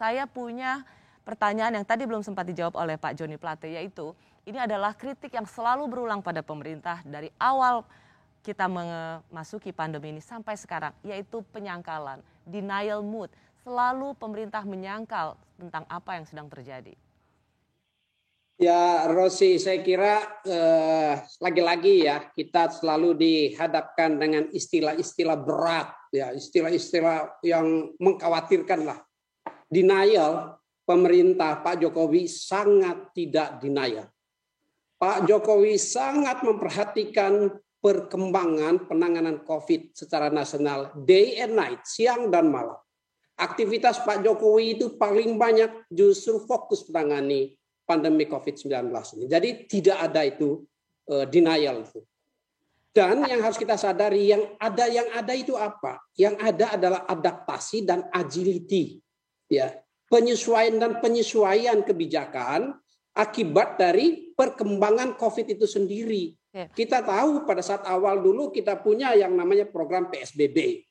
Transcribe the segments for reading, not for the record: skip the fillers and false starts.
saya punya pertanyaan yang tadi belum sempat dijawab oleh Pak Joni Plate, yaitu ini adalah kritik yang selalu berulang pada pemerintah dari awal kita memasuki pandemi ini sampai sekarang, yaitu penyangkalan, denial mood. Selalu pemerintah menyangkal tentang apa yang sedang terjadi. Ya, Rosi, saya kira lagi-lagi ya kita selalu dihadapkan dengan istilah-istilah berat, ya istilah-istilah yang mengkhawatirkan lah. Denial, pemerintah Pak Jokowi sangat tidak denial. Pak Jokowi sangat memperhatikan perkembangan penanganan COVID secara nasional, day and night, siang dan malam. Aktivitas Pak Jokowi itu paling banyak justru fokus menangani pandemi COVID-19 ini. Jadi tidak ada itu denial itu. Dan yang harus kita sadari yang ada itu apa? Yang ada adalah adaptasi dan agility. Ya, penyesuaian kebijakan akibat dari perkembangan COVID itu sendiri. Kita tahu pada saat awal dulu kita punya yang namanya program PSBB.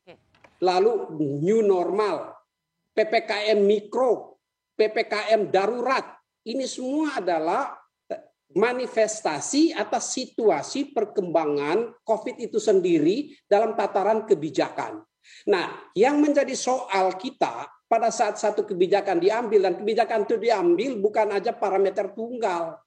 Lalu new normal, PPKM mikro, PPKM darurat. Ini semua adalah manifestasi atas situasi perkembangan COVID itu sendiri dalam tataran kebijakan. Nah, yang menjadi soal kita pada saat satu kebijakan diambil, dan kebijakan itu diambil bukan aja parameter tunggal.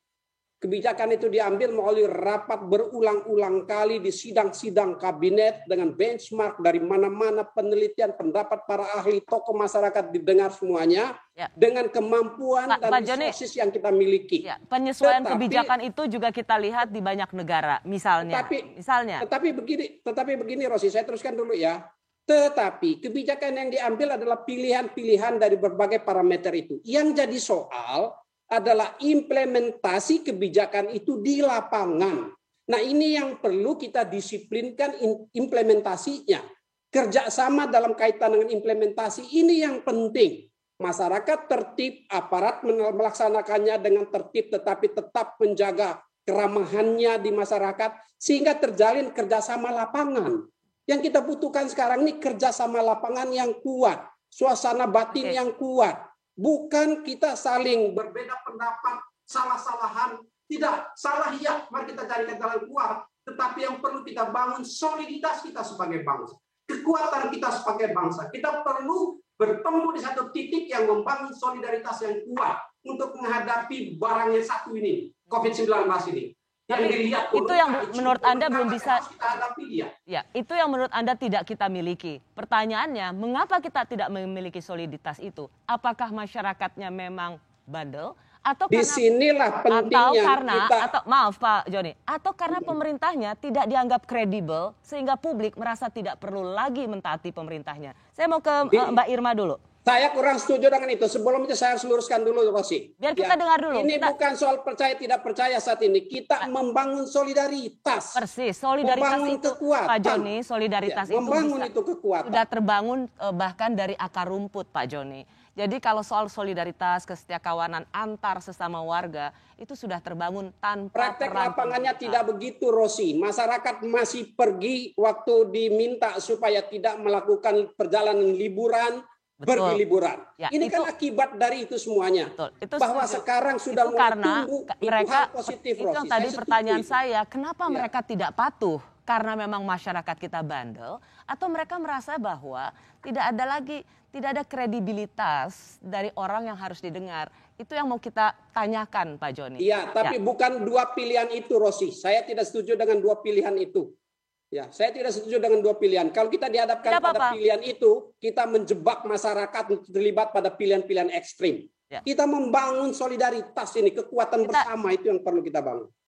Kebijakan itu diambil melalui rapat berulang-ulang kali di sidang-sidang kabinet dengan benchmark dari mana-mana penelitian, pendapat para ahli, tokoh masyarakat didengar semuanya dengan kemampuan dan resources yang kita miliki. Ya, penyesuaian kebijakan itu juga kita lihat di banyak negara, misalnya. Tetapi begini, Rosi, saya teruskan dulu ya. Tetapi kebijakan yang diambil adalah pilihan-pilihan dari berbagai parameter itu. Yang jadi soal adalah implementasi kebijakan itu di lapangan. Nah, ini yang perlu kita disiplinkan implementasinya. Kerjasama dalam kaitan dengan implementasi ini yang penting. Masyarakat tertib, aparat melaksanakannya dengan tertib tetapi tetap menjaga keramahannya di masyarakat sehingga terjalin kerjasama lapangan. Yang kita butuhkan sekarang ini kerjasama lapangan yang kuat, suasana batin yang kuat. Bukan kita saling berbeda pendapat, salah-salahan. Tidak, salah ya, mari kita carikan jalan keluar. Tetapi yang perlu kita bangun soliditas kita sebagai bangsa. Kekuatan kita sebagai bangsa. Kita perlu bertemu di satu titik yang membangun solidaritas yang kuat untuk menghadapi barang yang satu ini, COVID-19 ini. Tapi itu yang menurut Anda belum bisa, ya, itu yang menurut Anda tidak kita miliki. Pertanyaannya, mengapa kita tidak memiliki soliditas itu? Apakah masyarakatnya memang bandel? Atau maaf Pak Joni, atau karena pemerintahnya tidak dianggap kredibel sehingga publik merasa tidak perlu lagi mentaati pemerintahnya? Saya mau ke Mbak Irma dulu. Saya kurang setuju dengan itu. Sebelum itu saya harus luruskan dulu, Rosi. Biar kita dengar dulu. Ini bukan soal percaya tidak percaya saat ini. Kita membangun solidaritas. Persis, solidaritas membangun itu, kekuatan. Pak Joni, solidaritas itu membangun itu kekuatan. Sudah terbangun bahkan dari akar rumput, Pak Joni. Jadi kalau soal solidaritas, kesetiakawanan antar sesama warga, itu sudah terbangun tanpa praktek lapangannya tidak begitu, Rosi. Masyarakat masih pergi waktu diminta supaya tidak melakukan perjalanan liburan, pergi liburan. Ya, ini kan akibat dari itu semuanya. Itu bahwa setuju. sekarang sudah itu karena mereka positif, itu yang tadi pertanyaan saya, kenapa mereka tidak patuh? Karena memang masyarakat kita bandel, atau mereka merasa bahwa tidak ada kredibilitas dari orang yang harus didengar. Itu yang mau kita tanyakan, Pak Joni. Iya, tapi bukan dua pilihan itu, Rosi. Saya tidak setuju dengan dua pilihan itu. Ya, saya tidak setuju dengan dua pilihan. Kalau kita dihadapkan pada pilihan itu, kita menjebak masyarakat untuk terlibat pada pilihan-pilihan ekstrim. Kita membangun solidaritas ini, kekuatan bersama itu yang perlu kita bangun.